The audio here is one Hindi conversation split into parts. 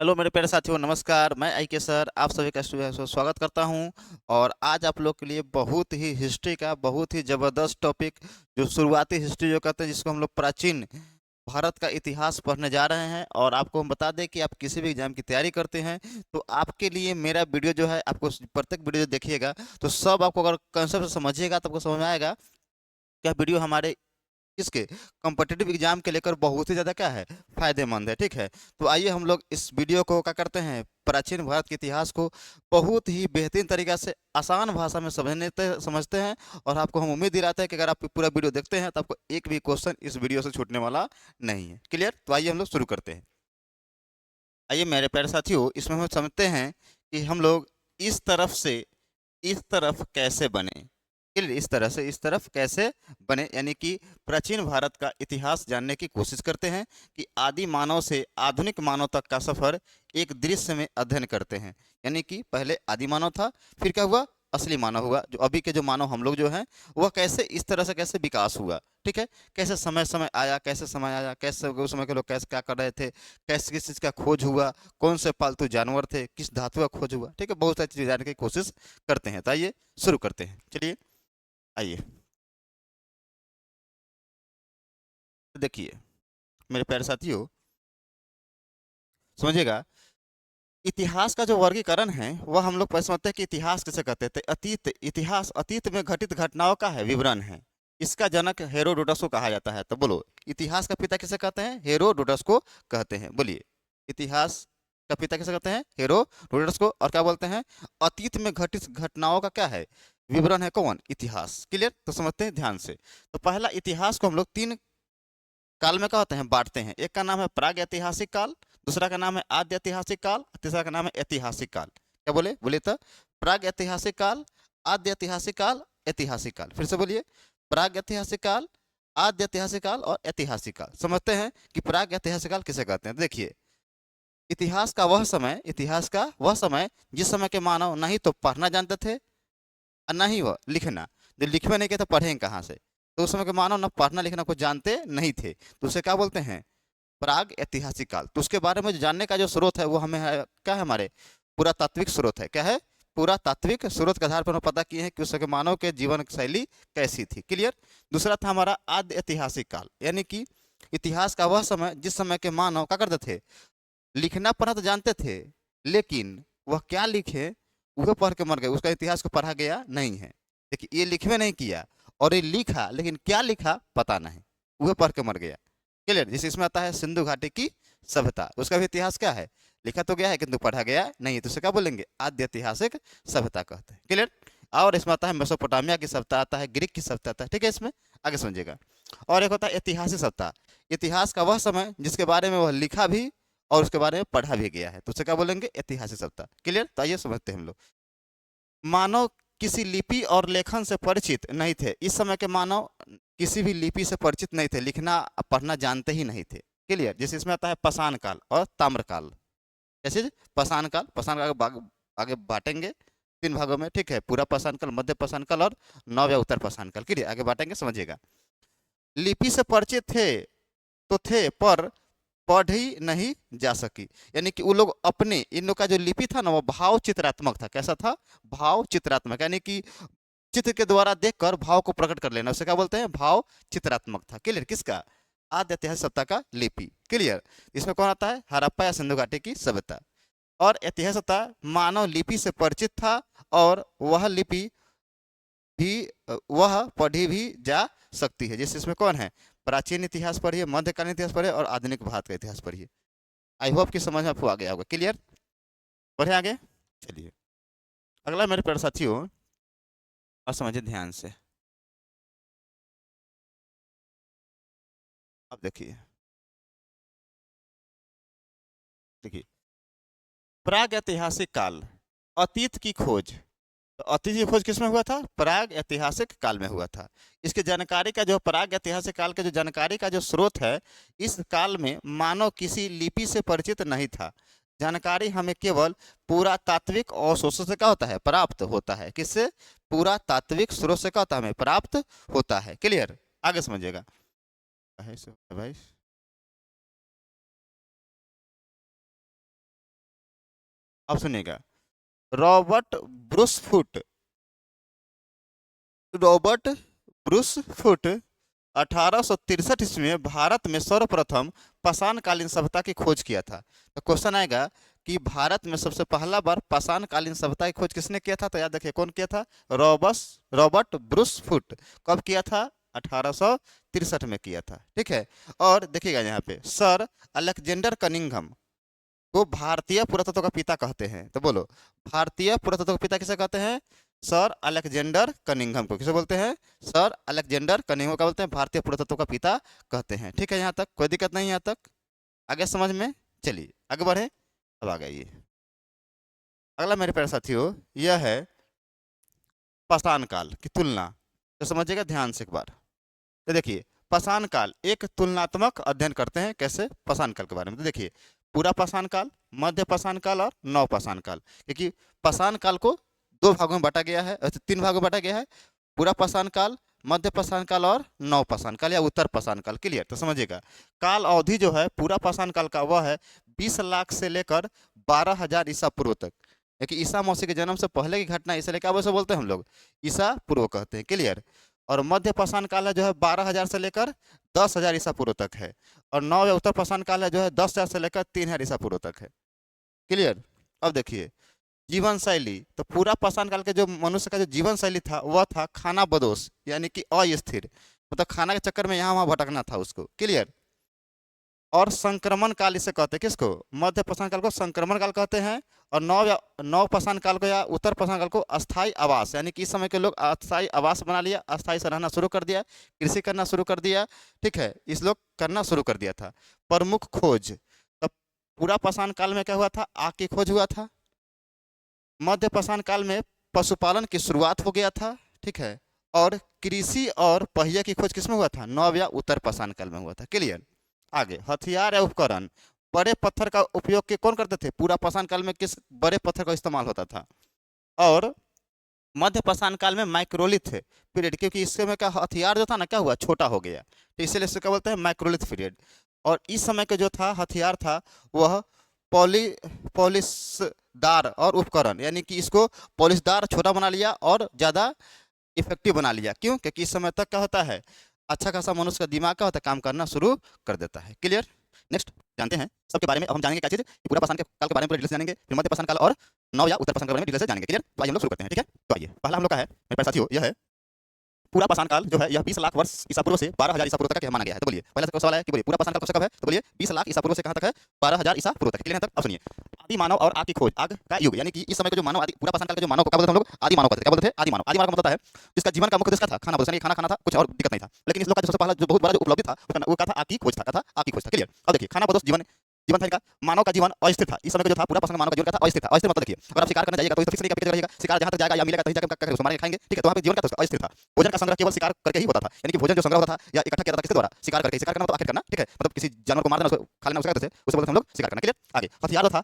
हेलो मेरे प्यारे साथियों, नमस्कार। मैं आई के सर आप सभी का स्वागत करता हूं। और आज आप लोग के लिए बहुत ही हिस्ट्री का बहुत ही ज़बरदस्त टॉपिक, जो शुरुआती हिस्ट्री जो कहते हैं, जिसको हम लोग प्राचीन भारत का इतिहास पढ़ने जा रहे हैं। और आपको हम बता दें कि आप किसी भी एग्जाम की तैयारी करते हैं तो आपके लिए मेरा वीडियो जो है, आपको प्रत्येक वीडियो जो देखिएगा तो सब आपको अगर कंसेप्ट समझिएगा तो आपको समझ में आएगा क्या वीडियो हमारे इसके कॉम्पिटिटिव एग्जाम के लेकर बहुत ही ज़्यादा क्या है, फायदेमंद है। ठीक है, तो आइए हम लोग इस वीडियो को क्या करते हैं, प्राचीन भारत के इतिहास को बहुत ही बेहतरीन तरीका से आसान भाषा में समझते हैं। और आपको हम उम्मीद दिलाते हैं कि अगर आप पूरा वीडियो देखते हैं तो आपको एक भी क्वेश्चन इस वीडियो से छूटने वाला नहीं है। क्लियर? तो आइए हम लोग शुरू करते हैं। आइए मेरे प्यारे साथियों, इसमें हम समझते हैं कि हम लोग इस तरफ से इस तरफ कैसे बने। क्लियर? इस तरह से इस तरफ कैसे बने, यानी कि प्राचीन भारत का इतिहास जानने की कोशिश करते हैं कि आदि मानव से आधुनिक मानव तक का सफर एक दृश्य में अध्ययन करते हैं। यानी कि पहले आदि मानव था, फिर क्या हुआ, असली मानव हुआ, जो अभी के जो मानव हम लोग जो हैं वह कैसे इस तरह से कैसे विकास हुआ। ठीक है, कैसे समय समय आया, कैसे समय आया, कैसे उस समय के लोग कैसे क्या कर रहे थे, कैसे किस चीज़ का खोज हुआ, कौन से पालतू जानवर थे, किस धातु का खोज हुआ। ठीक है, बहुत सारी चीज़ें जानने की कोशिश करते हैं। तो आइए शुरू करते हैं। चलिए आइए, तो देखिए मेरे प्यारे साथियों, समझिएगा, इतिहास का जो वर्गीकरण है वह हम लोग पहले समझते हैं कि इतिहास किसे कहते थे। अतीत, इतिहास अतीत में घटित घटनाओं का है विवरण है। इसका जनक हेरोडोटस को कहा जाता है। तो बोलो, इतिहास का पिता किसे कहते हैं? हेरोडोटस को कहते हैं। बोलिए, इतिहास का पिता किसे कहते हैं? हेरोडोटस को। और क्या बोलते हैं? अतीत में घटित घटनाओं का क्या है, विवरण है। कौन? इतिहास। क्लियर? तो समझते हैं ध्यान से। तो पहला, इतिहास को हम लोग तीन काल में क्या होते हैं, बांटते हैं। एक का नाम है प्राग ऐतिहासिक काल, दूसरा का नाम है आद्य ऐतिहासिक काल, तीसरा का नाम है ऐतिहासिक काल। क्या बोले? बोले तो प्राग ऐतिहासिक काल, आद्य ऐतिहासिक काल, ऐतिहासिक काल। फिर से बोलिए, प्राग ऐतिहासिक काल, आद्य ऐतिहासिक काल और ऐतिहासिक काल। समझते हैं कि प्राग ऐतिहासिक काल किसे कहते हैं। देखिए, इतिहास का वह समय जिस समय के मानव नहीं तो पढ़ना जानते थे और ना ही वह लिखना। जो लिखवे नहीं के तो पढ़ेंगे कहाँ से? तो उस समय के मानव ना पढ़ना लिखना को जानते नहीं थे, तो उसे क्या बोलते हैं? प्राग ऐतिहासिक काल। तो उसके बारे में जानने का जो स्रोत है वो हमें है, क्या है, हमारे पुरातात्विक स्रोत है। क्या है? पुरातात्विक स्रोत के आधार पर हम पता किए हैं कि उस समय मानव के जीवन शैली कैसी थी। क्लियर? दूसरा था हमारा आद्य ऐतिहासिक काल, यानी कि इतिहास का वह समय जिस समय के मानव क्या करते थे, लिखना पढ़ना तो जानते थे, लेकिन वह क्या लिखे वह पढ़ के मर गए, उसका इतिहास को पढ़ा गया नहीं है। देखिए, ये लिखवे नहीं किया और ये लिखा, लेकिन क्या लिखा पता नहीं, वह पढ़ के मर गया। क्लियर? जैसे इसमें आता है सिंधु घाटी की सभ्यता, उसका भी इतिहास क्या है, लिखा तो गया है किंतु पढ़ा गया नहीं, तो उसे क्या बोलेंगे? आद्य ऐतिहासिक सभ्यता कहते हैं। क्लियर? और इसमें आता है मेसोपोटामिया की सभ्यता, आता है ग्रीक की सभ्यता आता है। ठीक है, इसमें आगे समझिएगा। और एक होता है ऐतिहासिक सभ्यता, इतिहास का वह समय जिसके बारे में वह लिखा भी और उसके बारे में पढ़ा भी गया है, तो उसे क्या बोलेंगे? ऐतिहासिक सभ्यता। क्लियर? तो आइए समझते हैं हम लोग। मानव किसी लिपि और लेखन से परिचित नहीं थे। इस समय के मानव किसी भी लिपि से परिचित नहीं थे, लिखना पढ़ना जानते ही नहीं थे। क्लियर? जैसे इसमें आता है पाषाण काल और ताम्रकाल। जैसे पाषाण काल, पाषाण काल आगे बांटेंगे तीन भागों में। ठीक है, पूरा पाषाण काल, मध्य पाषाण काल और नव या उत्तर पाषाण काल। क्लियर? आगे बांटेंगे, समझिएगा। लिपि से परिचित थे तो थे, पर पढ़ ही नहीं जा सकी। यानी कि वो लोग अपने, इन लोग का जो लिपि था ना वो भाव चित्रात्मक था। कैसा था? भाव चित्रात्मक, यानी कि चित्र के द्वारा देखकर भाव को प्रकट कर लेना, उसे क्या बोलते हैं? भाव चित्रात्मक था। क्लियर? किसका? आद्य ऐतिहासिक सभ्यता का लिपि। क्लियर? इसमें कौन आता है? हड़प्पा या सिंधु घाटी की सभ्यता। और ऐतिहासिक सभ्यता, मानव लिपि से परिचित था और वह लिपि भी वह पढ़ी भी जा सकती है। जैसे इसमें कौन है? प्राचीन इतिहास पढ़िए, मध्यकालीन इतिहास पढ़िए और आधुनिक भारत का इतिहास पढ़िए। आई होप कि समझ में आपको आ गया होगा। क्लियर? बढ़े आगे, चलिए अगला मेरे प्यारे साथियों, और समझिए ध्यान से। अब देखिए, देखिए, प्राग ऐतिहासिक काल, अतीत की खोज। तो अतीत की खोज किसमें हुआ था? प्राग ऐतिहासिक काल में हुआ था। इसके जानकारी का जो प्राग ऐतिहासिक काल के जो जानकारी का जो स्रोत है, इस काल में मानव किसी लिपि से परिचित नहीं था। जानकारी हमें केवल पुरातात्विक और स्रोतों से क्या होता है? प्राप्त होता है। किससे? पुरातात्विक स्रोत से क्या होता है? हमें प्राप्त होता है। क्लियर? आगे समझिएगा भाई। अब सुनिएगा, Robert Bruce foot, Robert Bruce foot 1863 ईस्वी में भारत में सर्वप्रथम पाषाणकालीन सभ्यता की खोज किया था। तो क्वेश्चन आएगा कि भारत में सबसे पहला बार पाषाणकालीन सभ्यता की खोज किसने किया था? तो याद रखिए, कौन किया था? Robert Bruce foot. कब किया था? 1863 में किया था। ठीक है। और देखिएगा यहाँ पे, सर अलेक्जेंडर कनिंघम को भारतीय पुरातत्व का पिता कहते हैं। तो बोलो, भारतीय पुरातत्व का पिता किसे कहते हैं? सर अलेक्जेंडर कनिंघम को किसे बोलते हैं? सर अलेक्जेंडर कनिंघम का बोलते हैं भारतीय पुरातत्व का पिता कहते हैं। ठीक है, यहाँ तक कोई दिक्कत नहीं? यहाँ तक आगे समझ में? चलिए आगे बढ़े। अब आ गई अगला मेरे प्यारे साथियों, यह है पाषाण काल की तुलना। तो समझिएगा ध्यान से एक बार। तो देखिए, पाषाण काल एक तुलनात्मक अध्ययन करते हैं। कैसे? पाषाण काल के बारे में। तो देखिए, पूरा पाषाण काल, मध्य पाषाण काल और नव पाषाण काल। क्योंकि पाषाण काल को दो भागों में बांटा गया है, तीन भागों में बांटा गया है। पूरा पाषाण काल, मध्य पाषाण काल और नव पाषाण काल या उत्तर पाषाण काल। क्लियर? तो समझिएगा, काल अवधि जो है पूरा पाषाण काल का वह है 20 लाख से लेकर 12,000 ईसा पूर्व तक। क्योंकि ईसा मसीह के जन्म से पहले की घटना, इसलिए क्या वैसे बोलते हैं हम लोग? ईसा पूर्व कहते हैं। क्लियर? और मध्य पाषाण काल है जो है 12,000 से लेकर 10,000 ईसा पूर्व तक है। और नव या उत्तर पाषाण काल है जो है 10,000 से लेकर 3,000 ईसा पूर्व तक है। क्लियर? अब देखिए, जीवन शैली। तो पूरा पाषाण काल के जो मनुष्य का जो जीवन शैली था वह था खाना बदोश, यानी कि अस्थिर, मतलब खाना के चक्कर में यहाँ वहाँ भटकना था उसको। क्लियर? और संक्रमण काल इसे कहते हैं। किसको? मध्य पाषाण काल को संक्रमण काल कहते हैं। और नव पाषाण काल को या उत्तर पाषाण काल को अस्थाई आवास, यानी कि इस समय के लोग अस्थाई आवास बना लिया, अस्थाई से रहना शुरू कर दिया, कृषि करना शुरू कर दिया। ठीक है, इस लोग करना शुरू कर दिया था। प्रमुख खोज, तब पूरा पाषाण काल में क्या हुआ था? आग की खोज हुआ था। मध्य पाषाण काल में पशुपालन की शुरुआत हो गया था। ठीक है। और कृषि और पहिए की खोज किसमें हुआ था? नव या उत्तर पाषाण काल में हुआ था। क्लियर? आगे, हथियार या उपकरण। बड़े पत्थर का उपयोग के कौन करते थे? पूरा पाषाण काल में किस बड़े पत्थर का इस्तेमाल होता था? और मध्य पाषाण काल में माइक्रोलिथ पीरियड, क्योंकि इस समय का हथियार जो था ना, क्या हुआ? छोटा हो गया, तो इसलिए इसे क्या बोलते हैं? Microlith period. और इस समय के जो था हथियार था वह पॉलिशदार और उपकरण, यानी कि इसको पॉलिशदार छोटा बना लिया और ज़्यादा इफेक्टिव बना लिया। क्यों? क्योंकि इस समय तक क्या होता है, अच्छा खासा मनुष्य का दिमाग का होता है, काम करना शुरू कर देता है। क्लियर? नेक्स्ट जानते हैं सबके बारे में। अब हम जानेंगे क्या चीज़? पूरा पाषाण के काल के बारे में पूरा डिटेल्स जानेंगे, फिर मध्य पाषाण काल और नव या उत्तर पाषाण के बारे में डिटेल्स से जानेंगे। क्लियर? तो आइए हम लोग शुरू करते हैं। ठीक है, तो आइए, पहला हम लोग का है मेरे प्यारे साथियों, यह है पूरा पाषाण काल जो है यह 20 लाख वर्ष ईसा पूर्व से 12,000 ईसा पूर्व तक माना गया है। तो बोलिए, पहला सवाल है कि बोलिए पूरा पाषाण काल कब से कब है? तो बोलिए 20 लाख ईसा पूर्व से कहां तक है? 12,000 ईसा पूर्व तक। क्लियर है तक? अब सुनिए, आदि मानव और आग की खोज। आग का युग, यानी कि इस समय के जो मानव, आदि पूरा पाषाण काल के जो मानव को क्या बोलते थे हम लोग? आदि मानव कहते थे। क्या बोलते थे? आदि मानव। आदि मानव का मतलब है जिसका जीवन का मुख्य उद्देश्य क्या था? खाना बदलना, खाना खाना था, कुछ और दिक्कत नहीं था। लेकिन इस लोग का जो सबसे पहला जो बहुत बड़ा जो उपलब्धि था वो क्या था? आग की खोज था। क्या था? आग की खोज था। क्लियर? अब देखिए, खाना बदोश जीवन, जीवन था इनका। मानव का जीवन अस्थिर था। इस समय का जो था पूरा पाषाण मानव का जीवन का था अस्थिर था। अस्थिर मतलब देखिए, अगर आप शिकार करने जाइएगा तो फिक्स नहीं कि आप रहेगा, शिकार जहां तक जाएगा या मिलेगा कहीं जाकर क्या उसको मार के खाएंगे। ठीक है, तो वहां पे जीवन का तो अस्थिर था। भोजन का संग्रह केवल शिकार करके ही होता था, यानी कि भोजन जो संग्रह होता था या इकट्ठा किया जाता था किसके द्वारा? शिकार करके। शिकार करना मतलब आखिर करना। ठीक है, मतलब किसी जानवर को मार देना, उसको खा लेना, उसको कहते थे, उसे बोलते हम लोग शिकार करना। क्लियर? आगे, हथियार जो था,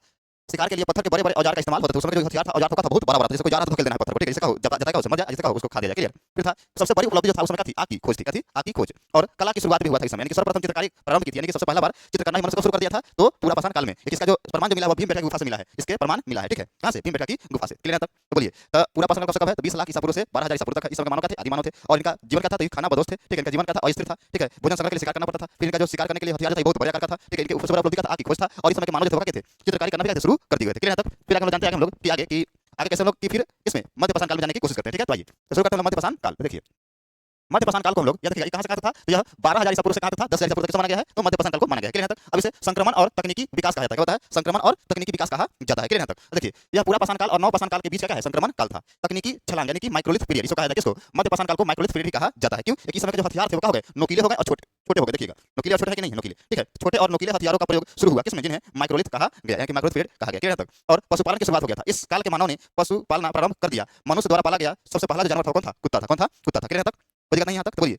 शिकार के लिए पत्थर के बड़े बड़े औजार का इस्तेमाल होता था। उस समय जो हथियार था, औजार था बहुत बड़ा बड़ा था, जिसको जा रहा था धकेल देना है पत्थर को। ठीक है, जिसका जाता है उसे मर जाए, जिसका उसको खा दिया जाए। क्लियर? फिर था सबसे बड़ी उपलब्धि जो था उस समय क्या थी? आग की खोज थी। क्या थी? आग की खोज। और कला की शुरुआत भी हुआ था इस समय, यानी कि सर्वप्रथम चित्रकारी प्रारंभ की थी, यानी कि सबसे पहला बार चित्र करना ही मनुष्य को शुरू कर दिया था। तो पूरा पाषाण काल में इसका जो प्रमाण जो मिला वो भीमबेटका की गुफा से मिला है। इसके प्रमाण मिला है। ठीक है, कहां से? भीमबेटका की गुफा से। क्लियर है तक? तो बोलिए, तो पूरा पाषाण काल कब है? तो 20 लाख ईसा पूर्व से 12,000 ईसा पूर्व तक। इस समय के मानव का थे, आदि मानव थे, और इनका जीवन क्या था? तो खाना बदोश थे। ठीक है, इनका जीवन क्या था? अस्थिर था। ठीक है, भोजन संग्रह के लिए शिकार करना पड़ता था। फिर इनका जो शिकार करने के लिए हथियार था बहुत बड़ा आकार का था। ठीक है, इनके सबसे बड़ा उपलब्धि क्या था? आग की खोज था। और इस समय के मानव जो थे वो क्या थे? चित्रकारी करना भी शुरू कर दिए थे। क्लियर है तक? फिर आगे हम जानते हैं हम लोग कि आगे कैसे हम लोग कि फिर इसमें मध्य पाषाण काल में जाने की कोशिश करते हैं। ठीक है, तो आइए तो शुरू करते हैं मध्य पाषाण काल। देखिए, मध्य पाषाण काल को हम लोग याद रखिएगा, कहां से कहां तक था? तो यह 12,000 ईसा पूर्व से कहां तक था? 10,000 ईसा पूर्व तक किसे माना गया है? तो मध्य पाषाण काल को माना गया है। क्लियर है तक? अब इसे संक्रमण और तकनीकी विकास कहा जाता है। क्या होता है? संक्रमण और तकनीकी विकास कहा जाता है। क्लियर है तक? देखिए, यह पूरा पाषाण काल और नव पाषाण काल के बीच का क्या है? संक्रमण काल था। तकनीकी छलांग, यानी कि माइक्रोलिथ पीरियड, इसको कहा जाता है। किसको? मध्य पाषाण काल को माइक्रोलिथ पीरियड कहा जाता है। क्यों? क्योंकि इस समय के जो हथियार थे वो क्या हो गए? नोकीले हो गए और छोटे छोटे हो गए। देखिएगा, नोकीले और छोटे है कि नहीं? नोकीले। ठीक है, छोटे और नोकीले हथियारों का प्रयोग शुरू हुआ किसमें? जिन्हें माइक्रोलिथ कहा गया, यानी कि माइक्रोलिथ पीरियड कहा गया। क्लियर है तक? और पशुपालन की शुरुआत हो गया था। इस काल के मानव ने पशु पालना प्रारंभ कर दिया। मनुष्य द्वारा पाला गया सबसे पहला जो जानवर था कौन था? कुत्ता था। कौन था? कुत्ता था। क्लियर है तक? कोई दिक्कत नहीं यहाँ तक? तो बोलिए,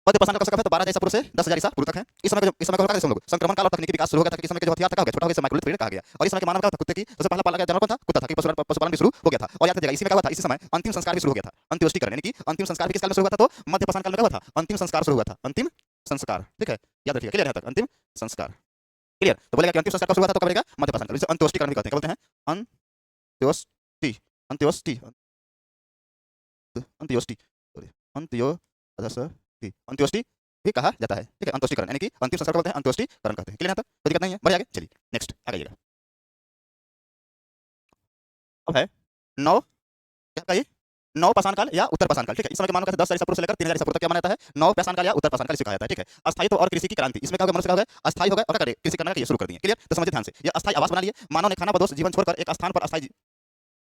मध्य पाषाण काल कब से कब है? तो 12,000 ईसा पूर्व से 10,000 ईसा पूर्व तक है। इस समय का होता है हम लोग संक्रमण काल और तकनीकी विकास शुरू हो गया था। इस समय के जो हथियार था छोटा हो गया, माइक्रोलिथ पीरियड कहा गया। और इस समय के मानव का था कुत्ते की सबसे पहला पाला गया जानवर कौन था? कुत्ता था। कि पशुपालन भी शुरू हो गया था। और याद रखिएगा, इसी में क्या हुआ था? इसी समय अंतिम संस्कार भी शुरू हो गया था। अंत्येष्टिकरण, यानी कि अंतिम संस्कार भी किस काल में शुरू हुआ था? तो मध्य पाषाण काल में क्या हुआ था? अंतिम संस्कार शुरू हुआ था। अंतिम संस्कार। ठीक है, याद रखिएगा। क्लियर है तक? अंतिम संस्कार। क्लियर? तो बोलेगा कि अंतिम संस्कार कब शुरू हुआ था? तो कब बनेगा? मध्य पाषाण काल। इसे अंत्येष्टिकरण भी कहते हैं। क्या बोलते हैं? अंत्योष्टि अंत्योष्टि अंत्योष्टि सॉरी अंत्योष्टि अंत्योष्टि भी कहा जाता है, ठीक है। अंत्योष्टिकरण यानी कि अंतिम संस्कार को बोलते हैं अंत्योष्टिकरण कहते हैं। क्लियर यहाँ तक? कोई दिक्कत नहीं है, बढ़िए आगे चलिए नेक्स्ट आगे। अब है नौ, क्या कहिए, नौ पाषाण काल या उत्तर पाषाण काल, ठीक है। इस समय के मानव कहते हैं 10,000 ईसा पूर्व से लेकर 3,000 ईसा पूर्व तक क्या माना जाता है, नौ पाषाण काल या उत्तर पाषाण काल इसे कहा जाता है, ठीक है। अस्थायित्व और कृषि की क्रांति, इसमें क्या हो गया, मनुष्य क्या हो गया, अस्थायी हो गया और क्या करे, कृषि करना ये शुरू कर दिए। क्लियर? तो समझिए ध्यान से, ये अस्थायी आवास बना लिए, मानव ने खाना बदोश जीवन छोड़कर एक स्थान पर अस्थायी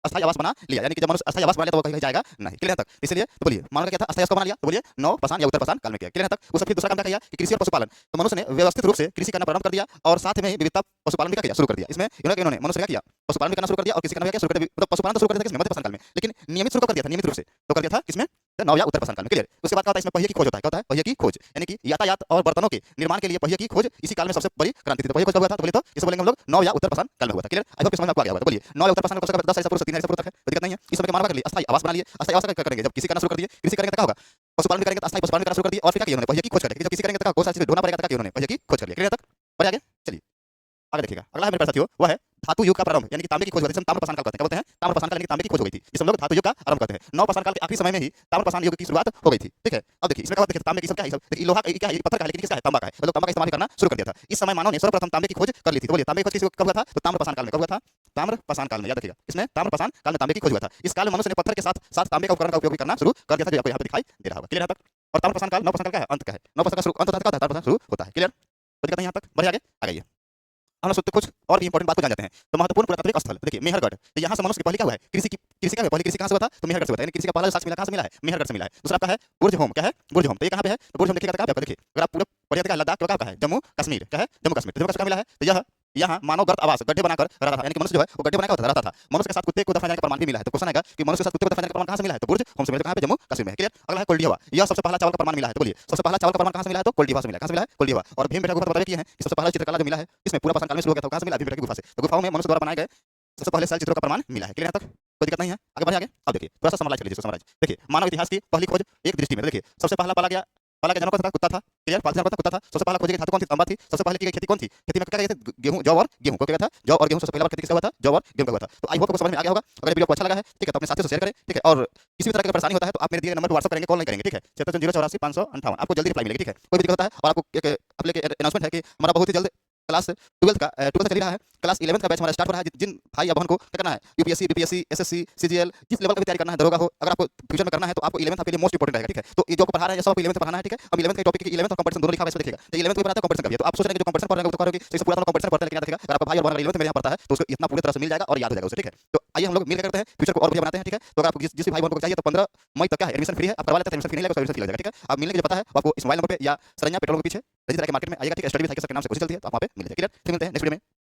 अस्थायी आवास बना लिया, यानी कि जब मनुष्य अस्थायी आवास बना लिया तो वो कहीं जाएगा नहीं। क्लियर तक? इसलिए तो बोलिए मानव ने क्या था, अस्थायी आवास को बना लिया, तो बोलिए नौ पाषाण या उत्तर पाषाण काल में किया। क्लियर तक? उसे फिर दूसरा काम क्या किया कि कृषि और पशुपालन, तो मनुष्य ने व्यवस्थित रूप से कृषि करना प्रारंभ कर दिया और साथ में विविधता पशुपालन भी क्या किया, शुरू कर दिया। इसमें इन्होंने मनुष्य क्या किया, पशुपालन भी करना शुरू कर दिया और कृषि करना भी क्या शुरू कर दिया, मतलब पशुपालन तो शुरू कर दिया किसमें, मध्य पाषाण काल में, लेकिन नियमित शुरू कर दिया था, नियमित रूप से तो कर दिया था किसमें, नौ या उत्तर पाषाण काल में। क्लियर? उसके बाद क्या होता है, इसमें पहिए की खोज होता है। क्या होता है, पहिए की खोज, यानी कि यातायात और बर्तनों के निर्माण के लिए पहिए की खोज इसी काल में सबसे बड़ी क्रांति थी। तो पहिए खोज कब हुआ था, तो बोलिए तो इसे बोलेंगे हम लोग नौ या उत्तर पाषाण काल में हुआ था। क्लियर? आई होप समझ में आपको आ गया होगा। तो बोलिए नौ या उत्तर पाषाण काल का 10 ईसा पूर्व से 3,000 ईसा पूर्व तक है, कोई दिक्कत नहीं है। इस समय के मानव कर लिए अस्थायी आवास बना लिए, अस्थायी आवास क्या करेंगे, जब कृषि करना शुरू कर दिए, कृषि करेंगे तो क्या होगा, पशुपालन भी करेंगे, तो अस्थायी पशुपालन करना शुरू कर दिया और फिर क्या किया उन्होंने, पहिए की खोज करेंगे। जब कृषि करेंगे तो बहुत सारी चीजें ढूंढना पड़ेगा, तो क्या किया उन्होंने, पहिए की खोज कर लिया। क्लियर तक? बढ़िया आगे चलिए आगे देखिएगा। अगला है मेरे पास साथियों, वह है धातु युग का प्रारंभ, यानी कि तांबे की खोज हुई थी, जिसे हम ताम्र पाषाण काल कहते हैं। क्या बोलते हैं, ताम्र पाषाण काल, यानी कि तांबे की खोज हो गई थी, जिसे हम लोग धातु युग का आरंभ कहते हैं। नौ पाषाण काल के आखिरी समय में ही ताम्र पाषाण युग की शुरुआत हो गई थी, ठीक है। अब देखिए इसमें क्या देखिए, तांबे की सब क्या है, सब देखिए लोहा क्या है, पत्थर का है, लेकिन किसका है, तांबा का है, मतलब तांबा का इस्तेमाल करना शुरू कर दिया था। इस समय मानव ने सर्वप्रथम तांबे की खोज कर ली थी। तो बोलिए तांबे की खोज कब हुआ था, तो ताम्र पाषाण काल में। कब हुआ था, ताम्र पाषाण काल में, याद रखिएगा। इसमें ताम्र पाषाण काल में तांबे की खोज हुआ था। इस काल में मनुष्य ने पत्थर के साथ साथ तांबे का उपकरण का उपयोग भी करना शुरू कर दिया था, जो आपको यहाँ पे दिखाई दे रहा होगा। क्लियर है तक? और ताम्र पाषाण काल, नौ पाषाण काल का है, अंत का है, नौ पाषाण का शुरू, अंत होता है, ताम्र पाषाण शुरू होता है। क्लियर? कोई दिक्कत नहीं यहाँ तक? बढ़िया आगे आ गई। हम लोग कुछ और भी इंपॉर्टेंट बात को जान जाते हैं। तो महत्वपूर्ण पुरातात्विक स्थल देखिए मेहरगढ़, तो यहाँ से मनुष्य की पहले क्या हुआ है, कृषि क्या है, पहले कृषि कहाँ से हुआ था, तो मेहरगढ़ से हुआ था, यानी कृषि का पहला साक्ष्य मिला कहाँ से मिला है, मेहरगढ़ से मिला है। दूसरा आपका है बुर्ज होम, क्या है, बुर्ज होम, तो ये कहाँ पे है, तो बुर्ज होम देखिएगा, कहाँ पे देखिए, अगर आप पूरे बढ़िया लद्दाख का है, जम्मू कश्मीर, क्या है, जम्मू कश्मीर, जम्मू कश्मीर का मिला है। तो यह यहाँ मानव गर्त आवास गड्ढे बनाकर रहता था, यानी कि मनुष्य जो है वो गड्ढे बनाकर रहता था। मनुष्य के साथ कुत्ते को दफनाने का प्रमाण भी मिला है। तो क्वेश्चन आएगा कि मनुष्य के साथ कुत्ते को दफनाने का प्रमाण कहाँ से मिला है, तो बुर्ज होम से मिला, कहाँ पे, जम्मू कश्मीर में। क्लियर? अगला है कोल्डिहवा, यह सबसे पहला चावल का प्रमाण मिला है। तो बोलिए सबसे पहला चावल का प्रमाण कहाँ से मिला है, तो कोल्डिहवा से मिला, कहाँ से मिला है, कोल्डिहवा। और भीम बेटका गुफा बताया कि है कि सबसे पहला चित्रकला जो मिला है इसमें पूरा पाषाण काल में शुरू हो गया था, कहाँ से मिला, भीम बेटका गुफा से। तो गुफाओं में मनुष्य द्वारा बनाए गए सबसे पहले शैल चित्रों का प्रमाण मिला है। क्लियर तक? कोई दिक्कत नहीं है, आगे बढ़े आगे। अब देखिए थोड़ा सा समराइज कर लीजिए, समराइज देखिए मानव इतिहास की पहली खोज एक दृष्टि में देखिए, सबसे पहला पाला गया जानवर था, कुत्ता था। क्लियर? पालतू जानवर था, कुत्ता था। सबसे पहला खोजी गई धातु कौन थी, तांबा थी। सबसे पहले की गई खेती कौन थी, खेती में क्या गए थे, गेहूं, जौ और गेहूं को क्या था, जौ और गेहूं। सबसे पहला बार खेती किसका हुआ था, जौ और गेहूं का हुआ था। तो आई होप आपको समझ में आ गया होगा। अगर वीडियो को अच्छा लगा है, ठीक है, तो अपने साथियों से शेयर करें, ठीक है। और किसी भी तरह की परेशानी होता है तो आप मेरे दिए गए नंबर पर व्हाट्सएप करेंगे, कॉल नहीं करेंगे, ठीक है। 77084558 आपको जल्दी रिप्लाई मिलेगी, ठीक है। कोई भी दिक्कत होता है और आपको एक अपने के अनाउंसमेंट है कि हमारा बहुत ही जल्द क्लास 12 का 12 चल रहा है, क्लास 11 का बैच हमारा स्टार्ट हो रहा है। जिन भाई या बहन को क्या करना है, यूपीएससी बीपीएससी एसएससी सीजीएल जिस लेवल का भी तैयारी करना है, दरोगा हो, अगर आपको फ्यूचर में करना है तो आपको 11th आपके लिए मोस्ट इंपोर्टेंट रहेगा, ठीक है। तो ये जो आपको पढ़ा रहा है सब 11th में पढ़ाना है, ठीक है। अब 11th का टॉपिक है, 11th और कंपटीशन दोनों लिखा हुआ है, इसमें देखिएगा। तो 11th में पढ़ाता है, कंपटीशन का भी है। तो आप सोच रहे हैं कि जो कंपटीशन पढ़ रहे हो तो करोगे, तो इसे पूरा कंपटीशन पढ़ते हैं, लेकिन याद रखिएगा अगर आपका भाई और बहन 11th में यहाँ पढ़ता है तो उसको इतना पूरी तरह से मिल जाएगा और याद हो जाएगा उसे, ठीक है। तो आइए हम लोग मिलकर करते हैं, फ्यूचर को और बढ़िया बनाते हैं, ठीक है। तो अगर आपको जिस भी भाई बहन को चाहिए तो 15 मई तक क्या है, एडमिशन फ्री है, आप करवा लेते हैं, एडमिशन फ्री नहीं लगेगा, एडमिशन फ्री लग जाएगा, ठीक है। आप मिलने के लिए पता है आपको इस मोबाइल नंबर पे या सरैया पेट्रोल के पीछे रजिस्टर के मार्केट में आइएगा, ठीक है। स्टडी विद हाई सर के नाम से कोशिश चलती है, तो आप वहाँ पे मिल जाएगा। क्लियर? फिर मिलते हैं नेक्स्ट वीडियो में।